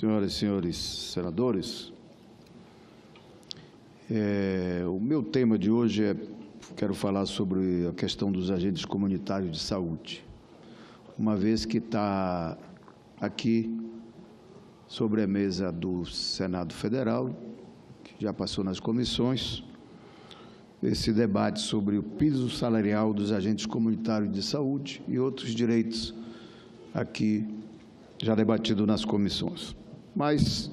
Senhoras e senhores senadores, o meu tema de hoje quero falar sobre a questão dos agentes comunitários de saúde, uma vez que está aqui sobre a mesa do Senado Federal, que já passou nas comissões, esse debate sobre o piso salarial dos agentes comunitários de saúde e outros direitos aqui já debatido nas comissões. Mas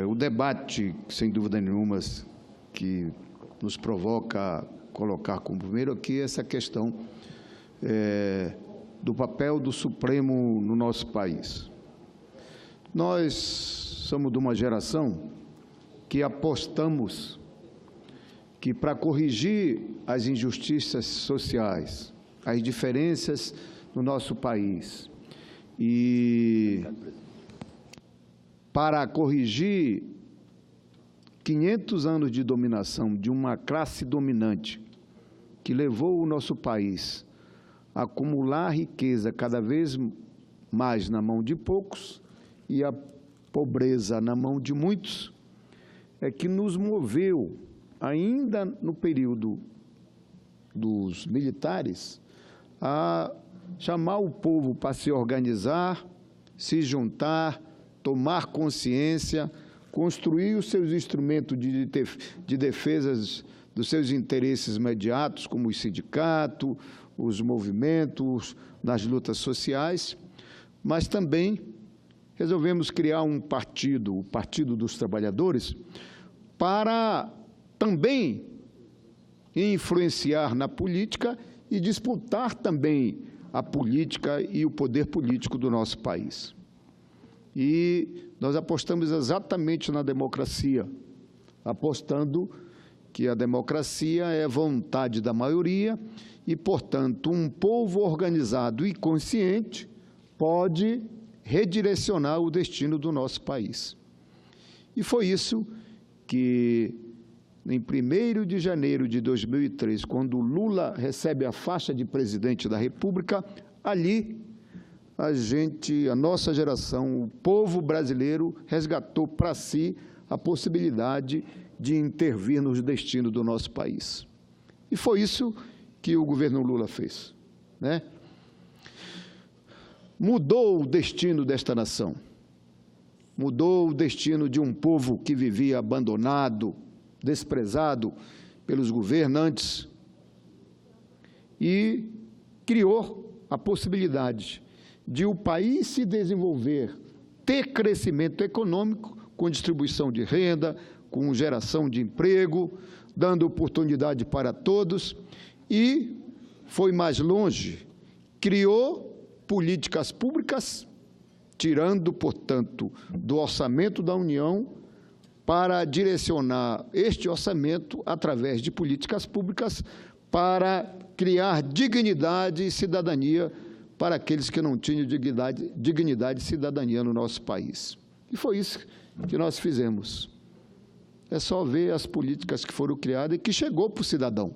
o debate, sem dúvida nenhuma, que nos provoca a colocar como primeiro aqui essa questão do papel do Supremo no nosso país. Nós somos de uma geração que apostamos que, para corrigir as injustiças sociais, as diferenças no nosso país e para corrigir 500 anos de dominação de uma classe dominante que levou o nosso país a acumular riqueza cada vez mais na mão de poucos e a pobreza na mão de muitos, é que nos moveu, ainda no período dos militares, a chamar o povo para se organizar, se juntar, tomar consciência, construir os seus instrumentos de defesa dos seus interesses imediatos, como os sindicatos, os movimentos, nas lutas sociais, mas também resolvemos criar um partido, o Partido dos Trabalhadores, para também influenciar na política e disputar também a política e o poder político do nosso país. E nós apostamos exatamente na democracia, apostando que a democracia é vontade da maioria e, portanto, um povo organizado e consciente pode redirecionar o destino do nosso país. E foi isso que, em 1º de janeiro de 2003, quando Lula recebe a faixa de presidente da República, ali a nossa geração, o povo brasileiro, resgatou para si a possibilidade de intervir nos destinos do nosso país. E foi isso que o governo Lula fez, né? Mudou o destino desta nação, mudou o destino de um povo que vivia abandonado, desprezado pelos governantes e criou a possibilidade de o país se desenvolver, ter crescimento econômico com distribuição de renda, com geração de emprego, dando oportunidade para todos e foi mais longe, criou políticas públicas, tirando, portanto, do orçamento da União para direcionar este orçamento através de políticas públicas para criar dignidade e cidadania para aqueles que não tinham dignidade e cidadania no nosso país. E foi isso que nós fizemos. É só ver as políticas que foram criadas e que chegou para o cidadão.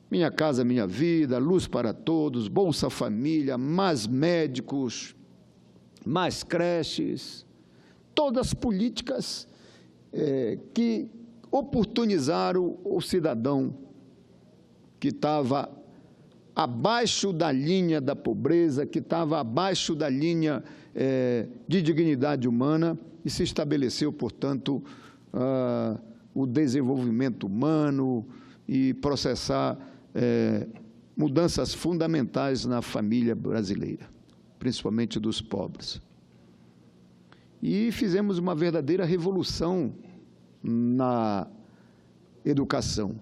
Minha Casa Minha Vida, Luz para Todos, Bolsa Família, mais médicos, mais creches, todas as políticas que oportunizaram o cidadão que estava abaixo da linha da pobreza, que estava abaixo da linha de dignidade humana e se estabeleceu, portanto, o desenvolvimento humano e processar mudanças fundamentais na família brasileira, principalmente dos pobres. E fizemos uma verdadeira revolução na educação.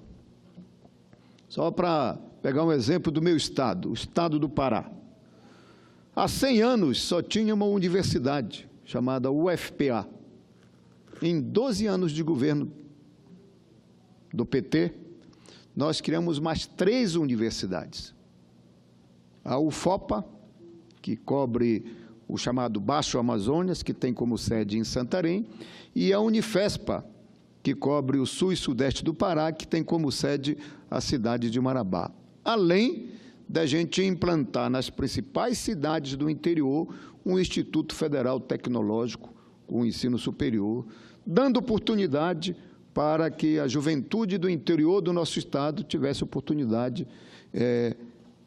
Só para pegar um exemplo do meu estado, o estado do Pará. Há 100 anos só tinha uma universidade, chamada UFPA. Em 12 anos de governo do PT, nós criamos mais 3 universidades. A UFOPA, que cobre o chamado Baixo Amazonas, que tem como sede em Santarém, e a Unifespa, que cobre o sul e sudeste do Pará, que tem como sede a cidade de Marabá. Além da gente implantar nas principais cidades do interior um Instituto Federal Tecnológico com ensino superior, dando oportunidade para que a juventude do interior do nosso estado tivesse oportunidade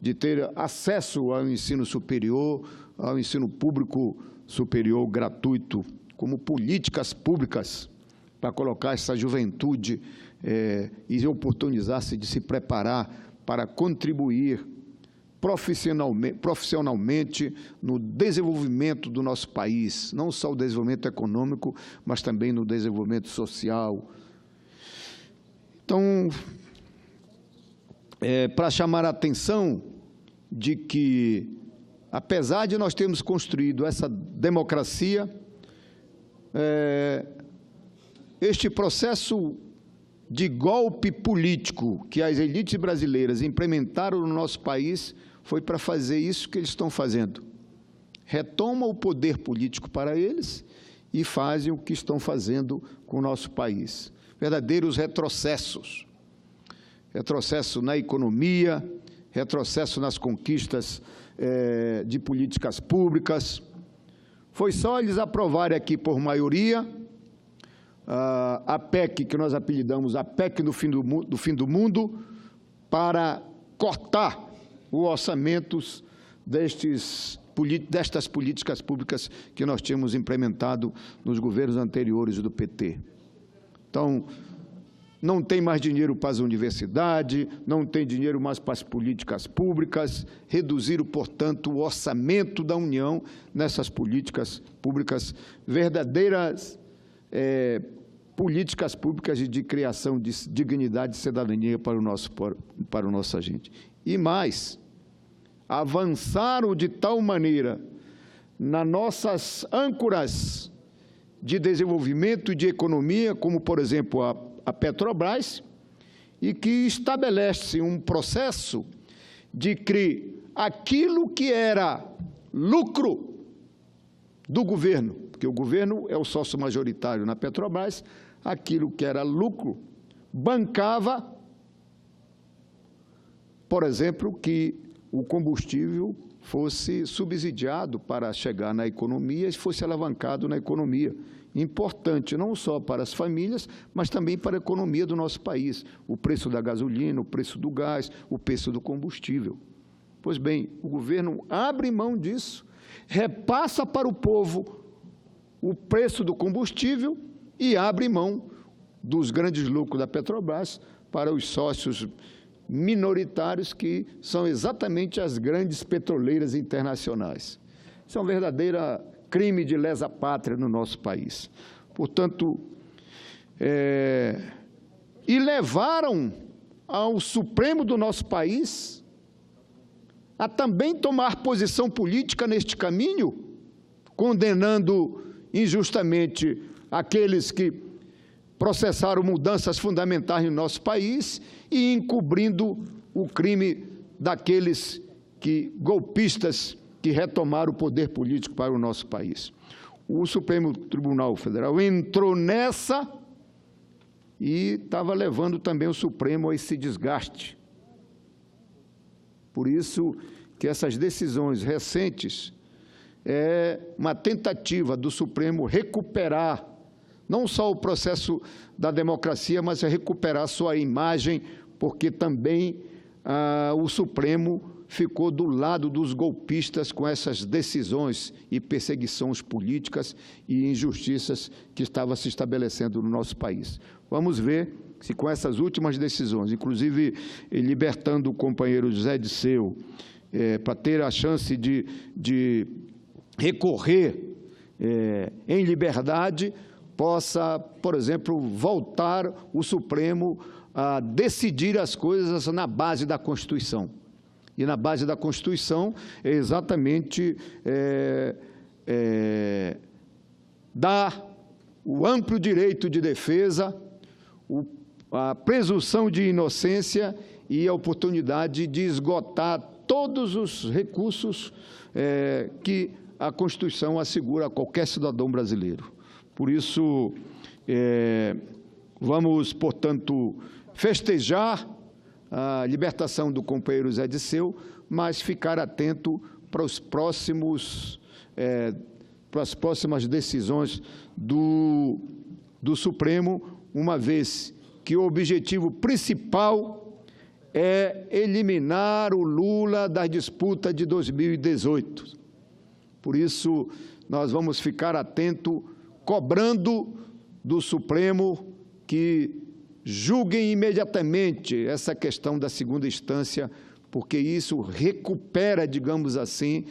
de ter acesso ao ensino superior, ao ensino público superior gratuito, como políticas públicas para colocar essa juventude e oportunizar-se de se preparar para contribuir profissionalmente no desenvolvimento do nosso país, não só o desenvolvimento econômico, mas também no desenvolvimento social. Então, para chamar a atenção de que, apesar de nós termos construído essa democracia, este processo de golpe político que as elites brasileiras implementaram no nosso país foi para fazer isso que eles estão fazendo. Retoma o poder político para eles e fazem o que estão fazendo com o nosso país. Verdadeiros retrocessos. Retrocesso na economia, retrocesso nas conquistas de políticas públicas. Foi só eles aprovarem aqui por maioria a PEC, que nós apelidamos a PEC do fim do mundo, para cortar os orçamentos destas políticas públicas que nós tínhamos implementado nos governos anteriores do PT. Então, não tem mais dinheiro para as universidades, não tem dinheiro mais para as políticas públicas, reduziram, portanto, o orçamento da União nessas políticas públicas, verdadeiras políticas públicas de criação de dignidade e cidadania para o nosso agente. E mais, avançaram de tal maneira nas nossas âncoras de desenvolvimento e de economia, como, por exemplo, a Petrobras, e que estabelece um processo de que aquilo que era lucro do governo, porque o governo é o sócio majoritário na Petrobras, aquilo que era lucro bancava, por exemplo, que o combustível fosse subsidiado para chegar na economia e fosse alavancado na economia. Importante não só para as famílias, mas também para a economia do nosso país. O preço da gasolina, o preço do gás, o preço do combustível. Pois bem, o governo abre mão disso, repassa para o povo o preço do combustível e abre mão dos grandes lucros da Petrobras para os sócios minoritários, que são exatamente as grandes petroleiras internacionais. Isso é um verdadeiro crime de lesa pátria no nosso país. Portanto, e levaram ao Supremo do nosso país a também tomar posição política neste caminho, condenando injustamente aqueles que processaram mudanças fundamentais no nosso país e encobrindo o crime daqueles golpistas que retomaram o poder político para o nosso país. O Supremo Tribunal Federal entrou nessa e estava levando também o Supremo a esse desgaste. Por isso que essas decisões recentes é uma tentativa do Supremo recuperar não só o processo da democracia, mas recuperar sua imagem, porque também o Supremo ficou do lado dos golpistas com essas decisões e perseguições políticas e injustiças que estavam se estabelecendo no nosso país. Vamos ver se com essas últimas decisões, inclusive libertando o companheiro José Disseu, para ter a chance de recorrer em liberdade, possa, por exemplo, voltar o Supremo a decidir as coisas na base da Constituição. E na base da Constituição é exatamente dar o amplo direito de defesa, a presunção de inocência e a oportunidade de esgotar todos os recursos que a Constituição assegura a qualquer cidadão brasileiro. Por isso, vamos, portanto, festejar a libertação do companheiro Zé Disseu, mas ficar atento para as próximas decisões do Supremo, uma vez que o objetivo principal é eliminar o Lula da disputa de 2018. Por isso, nós vamos ficar atento, cobrando do Supremo que julguem imediatamente essa questão da segunda instância, porque isso recupera, digamos assim,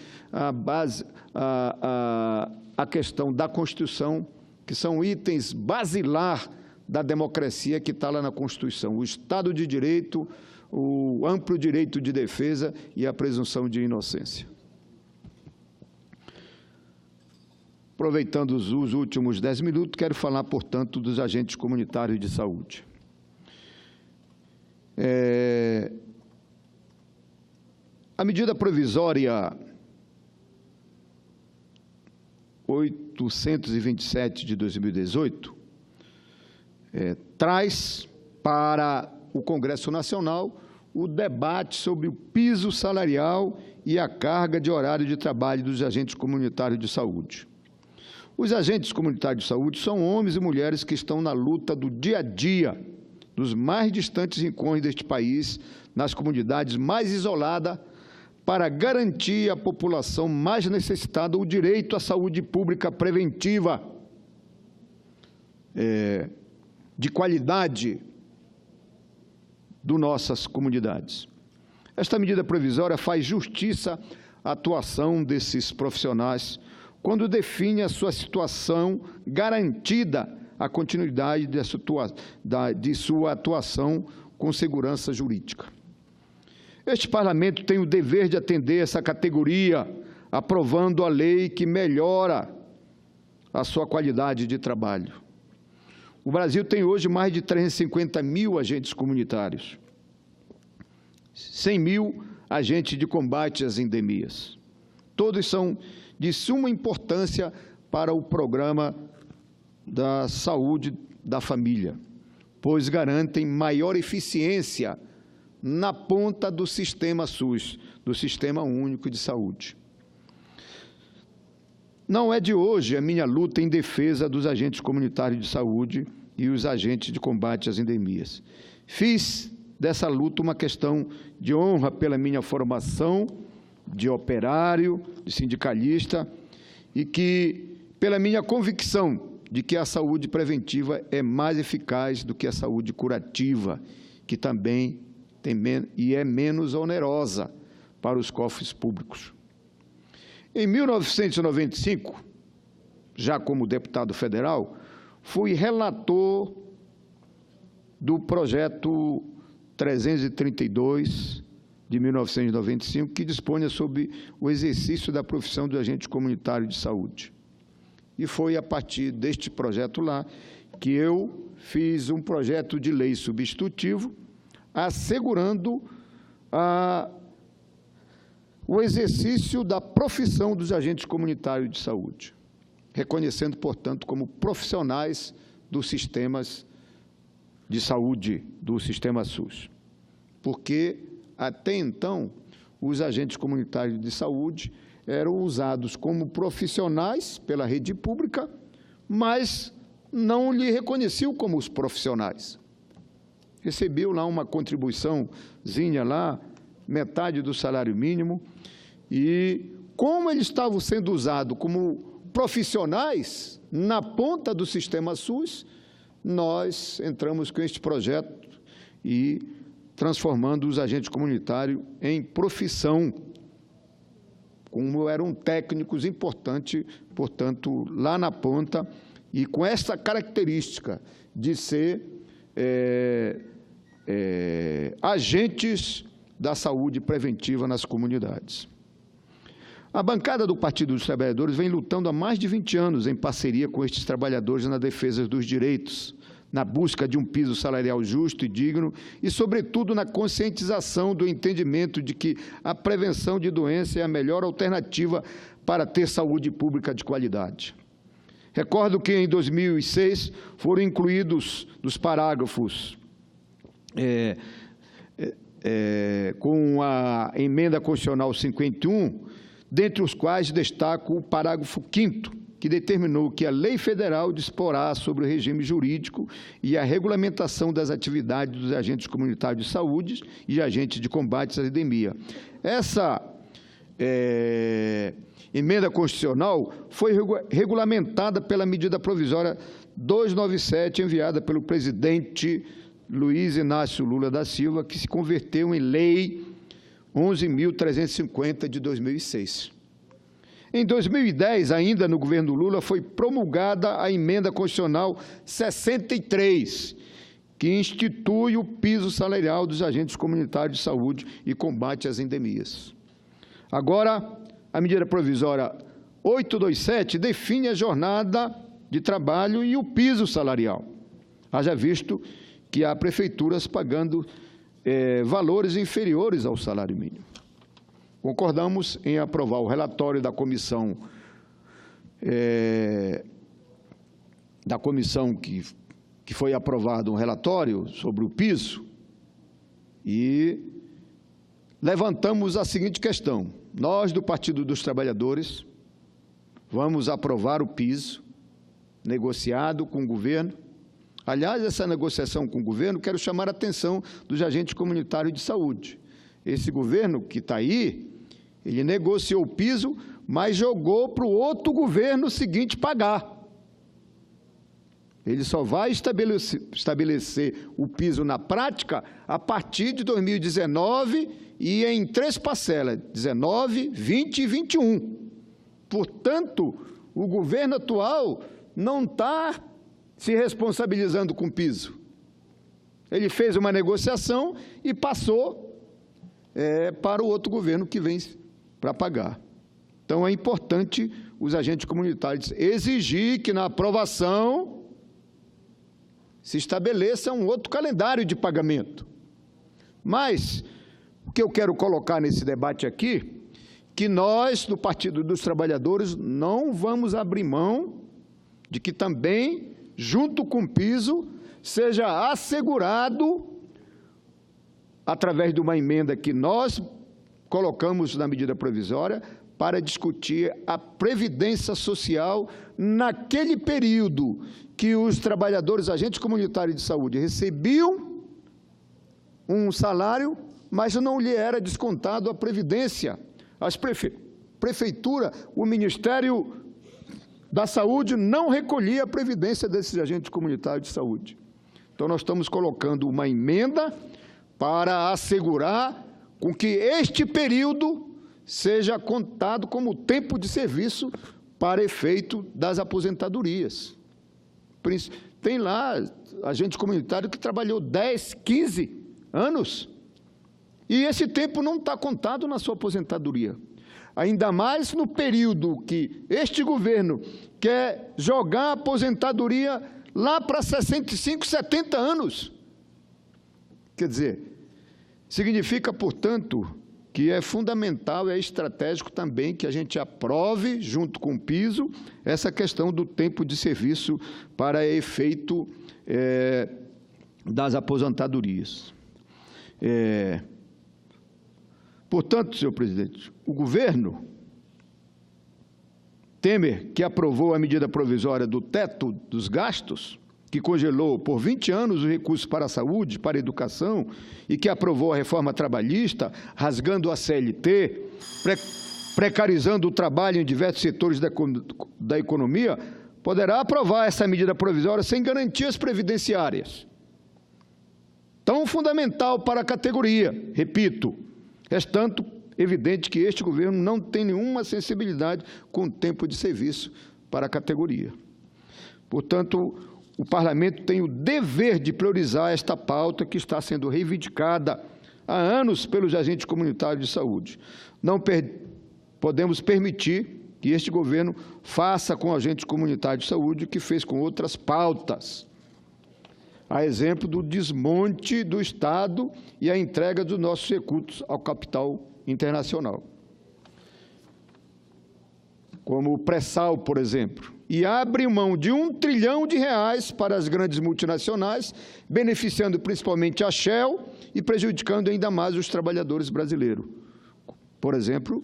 a questão da Constituição, que são itens basilar da democracia que está lá na Constituição: o Estado de Direito, o amplo direito de defesa e a presunção de inocência. Aproveitando os últimos 10 minutos, quero falar, portanto, dos agentes comunitários de saúde. A medida provisória 827 de 2018 traz para o Congresso Nacional o debate sobre o piso salarial e a carga de horário de trabalho dos agentes comunitários de saúde. Os agentes comunitários de saúde são homens e mulheres que estão na luta do dia a dia, nos mais distantes rincões deste país, nas comunidades mais isoladas, para garantir à população mais necessitada o direito à saúde pública preventiva, de qualidade das nossas comunidades. Esta medida provisória faz justiça à atuação desses profissionais quando define a sua situação, garantida a continuidade de sua atuação com segurança jurídica. Este Parlamento tem o dever de atender essa categoria, aprovando a lei que melhora a sua qualidade de trabalho. O Brasil tem hoje mais de 350 mil agentes comunitários, 100 mil agentes de combate às endemias. Todos são de suma importância para o programa da saúde da família, pois garantem maior eficiência na ponta do sistema SUS, do Sistema Único de Saúde. Não é de hoje a minha luta em defesa dos agentes comunitários de saúde e os agentes de combate às endemias. Fiz dessa luta uma questão de honra pela minha formação de operário, de sindicalista, e que pela minha convicção de que a saúde preventiva é mais eficaz do que a saúde curativa, que também é menos onerosa para os cofres públicos. Em 1995, já como deputado federal, fui relator do projeto 332 de 1995, que dispunha sobre o exercício da profissão de agente comunitário de saúde. E foi a partir deste projeto lá que eu fiz um projeto de lei substitutivo, assegurando o exercício da profissão dos agentes comunitários de saúde, reconhecendo, portanto, como profissionais dos sistemas de saúde do sistema SUS. Porque, até então, os agentes comunitários de saúde eram usados como profissionais pela rede pública, mas não lhe reconheciam como os profissionais. Recebiam lá uma contribuiçãozinha lá, metade do salário mínimo, e como eles estavam sendo usados como profissionais na ponta do sistema SUS, nós entramos com este projeto e transformando os agentes comunitários em profissão, como eram técnicos importantes, portanto, lá na ponta, e com essa característica de ser agentes da saúde preventiva nas comunidades. A bancada do Partido dos Trabalhadores vem lutando há mais de 20 anos em parceria com estes trabalhadores na defesa dos direitos, na busca de um piso salarial justo e digno e, sobretudo, na conscientização do entendimento de que a prevenção de doença é a melhor alternativa para ter saúde pública de qualidade. Recordo que, em 2006, foram incluídos nos parágrafos com a emenda constitucional 51, dentre os quais destaco o parágrafo 5º, que determinou que a lei federal disporá sobre o regime jurídico e a regulamentação das atividades dos agentes comunitários de saúde e agentes de combate à epidemia. Essa emenda constitucional foi regulamentada pela medida provisória 297, enviada pelo presidente Luiz Inácio Lula da Silva, que se converteu em Lei 11.350 de 2006. Em 2010, ainda no governo Lula, foi promulgada a emenda constitucional 63, que institui o piso salarial dos agentes comunitários de saúde e combate às endemias. Agora, a medida provisória 827 define a jornada de trabalho e o piso salarial. Haja visto que há prefeituras pagando valores inferiores ao salário mínimo. Concordamos em aprovar o relatório da comissão que foi aprovado um relatório sobre o piso e levantamos a seguinte questão: nós, do Partido dos Trabalhadores, vamos aprovar o piso negociado com o governo. Aliás, essa negociação com o governo, quero chamar a atenção dos agentes comunitários de saúde. Esse governo que está aí, ele negociou o piso, mas jogou para o outro governo seguinte pagar. Ele só vai estabelecer o piso na prática a partir de 2019 e em 3 parcelas, 19, 20 e 21. Portanto, o governo atual não está se responsabilizando com o piso. Ele fez uma negociação e passou para o outro governo que vem para pagar. Então, é importante os agentes comunitários exigir que, na aprovação, se estabeleça um outro calendário de pagamento. Mas, o que eu quero colocar nesse debate aqui, que nós, do Partido dos Trabalhadores, não vamos abrir mão de que também, junto com o piso, seja assegurado, através de uma emenda que nós colocamos na medida provisória, para discutir a previdência social naquele período que os trabalhadores, agentes comunitários de saúde, recebiam um salário, mas não lhe era descontado a previdência. As prefeitura, o Ministério da Saúde não recolhia a previdência desses agentes comunitários de saúde. Então, nós estamos colocando uma emenda para assegurar com que este período seja contado como tempo de serviço para efeito das aposentadorias. Tem lá agente comunitário que trabalhou 10, 15 anos e esse tempo não está contado na sua aposentadoria. Ainda mais no período que este governo quer jogar a aposentadoria lá para 65, 70 anos. Quer dizer, significa, portanto, que é fundamental, é estratégico também que a gente aprove, junto com o piso, essa questão do tempo de serviço para efeito das aposentadorias. Portanto, senhor presidente, o governo Temer, que aprovou a medida provisória do teto dos gastos, que congelou por 20 anos os recursos para a saúde, para a educação, e que aprovou a reforma trabalhista, rasgando a CLT, precarizando o trabalho em diversos setores da economia, poderá aprovar essa medida provisória sem garantias previdenciárias. Tão fundamental para a categoria, repito, restando evidente que este governo não tem nenhuma sensibilidade com o tempo de serviço para a categoria. Portanto, o Parlamento tem o dever de priorizar esta pauta que está sendo reivindicada há anos pelos agentes comunitários de saúde. Não podemos permitir que este governo faça com agentes comunitários de saúde o que fez com outras pautas, a exemplo do desmonte do Estado e a entrega dos nossos recursos ao capital internacional, como o pré-sal, por exemplo, e abre mão de R$1 trilhão para as grandes multinacionais, beneficiando principalmente a Shell e prejudicando ainda mais os trabalhadores brasileiros. Por exemplo,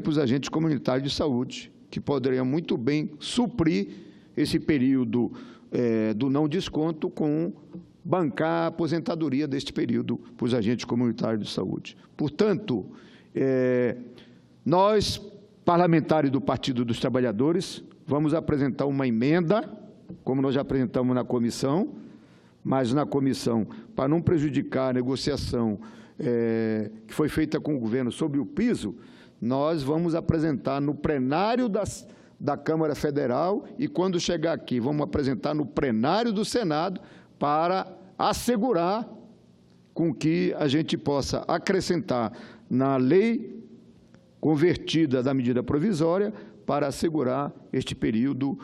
os agentes comunitários de saúde, que poderiam muito bem suprir esse período do não desconto com bancar a aposentadoria deste período para os agentes comunitários de saúde. Portanto, nós, parlamentares do Partido dos Trabalhadores, vamos apresentar uma emenda, como nós já apresentamos na comissão, mas na comissão, para não prejudicar a negociação que foi feita com o governo sobre o piso, nós vamos apresentar no plenário da Câmara Federal e, quando chegar aqui, vamos apresentar no plenário do Senado para assegurar com que a gente possa acrescentar na lei convertida da medida provisória para assegurar este período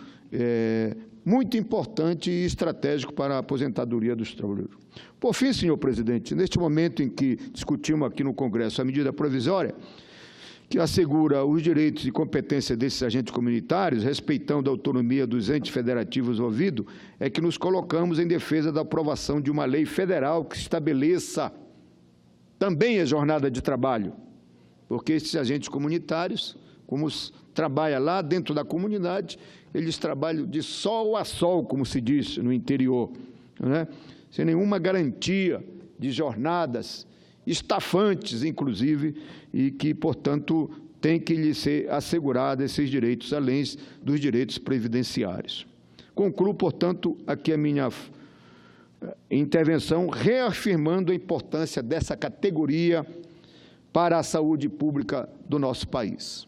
muito importante e estratégico para a aposentadoria dos trabalhadores. Por fim, senhor presidente, neste momento em que discutimos aqui no Congresso a medida provisória, que assegura os direitos e competência desses agentes comunitários, respeitando a autonomia dos entes federativos ouvidos, é que nos colocamos em defesa da aprovação de uma lei federal que estabeleça também a jornada de trabalho, porque esses agentes comunitários, como trabalham lá dentro da comunidade, eles trabalham de sol a sol, como se diz no interior, né? Sem nenhuma garantia de jornadas estafantes, inclusive, e que, portanto, tem que lhe ser assegurado esses direitos, além dos direitos previdenciários. Concluo, portanto, aqui a minha intervenção, reafirmando a importância dessa categoria para a saúde pública do nosso país.